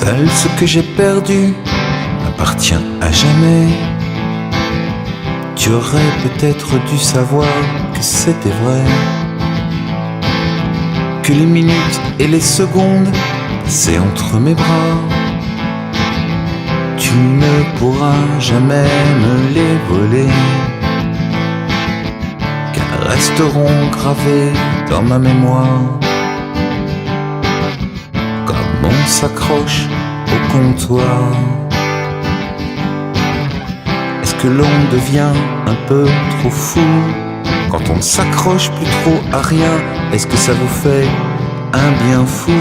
Seul ce que j'ai perdu m'appartient à jamais. Tu aurais peut-être dû savoir que c'était vrai, que les minutes et les secondes passaient entre mes bras. Tu ne pourras jamais me les voler, qu'elles resteront gravées dans ma mémoire. Comme on s'accroche au comptoir. Est-ce que l'on devient un peu trop fou quand on ne s'accroche plus trop à rien? Est-ce que ça vous fait un bien fou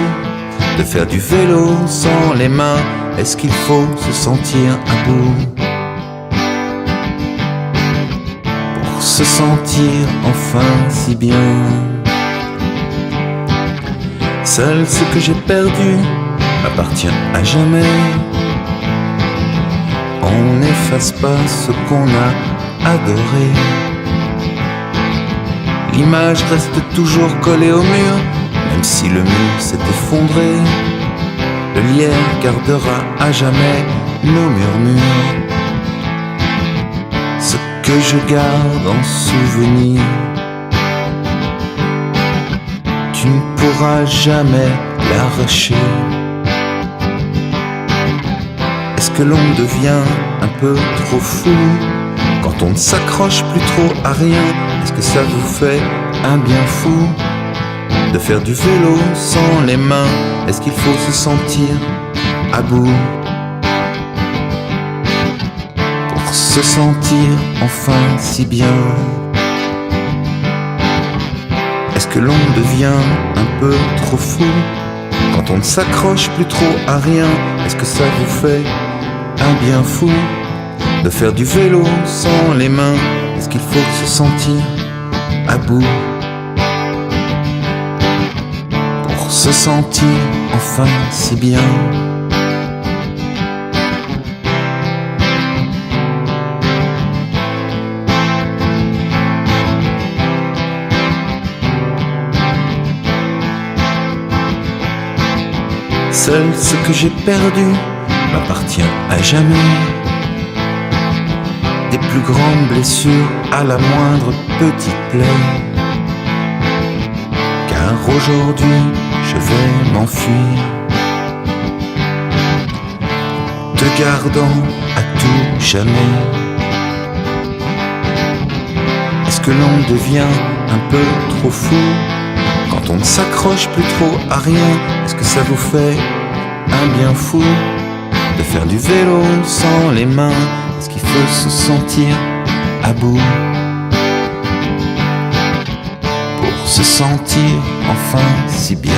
de faire du vélo sans les mains? Est-ce qu'il faut se sentir à bout pour se sentir enfin si bien? Seul ce que j'ai perdu m'appartient à jamais. On n'efface pas ce qu'on a adoré. L'image reste toujours collée au mur, même si le mur s'est effondré. Le lierre gardera à jamais nos murmures, ce que je garde en souvenir. Tu ne pourras jamais l'arracher. Est-ce que l'on devient un peu trop fou quand on ne s'accroche plus trop à rien? Est-ce que ça vous fait un bien fou de faire du vélo sans les mains? Est-ce qu'il faut se sentir à bout pour se sentir enfin si bien? Est-ce que l'on devient un peu trop fou quand on ne s'accroche plus trop à rien? Est-ce que ça vous fait un bien fou de faire du vélo sans les mains? Est-ce qu'il faut se sentir à bout pour se sentir enfin si bien? Seul ce que j'ai perdu m'appartient à jamais. Des plus grandes blessures à la moindre petite plaie. Car aujourd'hui je vais m'enfuir, te gardant à tout jamais. Est-ce que l'on devient un peu trop fou quand on ne s'accroche plus trop à rien? Est-ce que ça vous fait un bien fou de faire du vélo sans les mains? Est-ce qu'il faut se sentir à bout pour se sentir enfin si bien?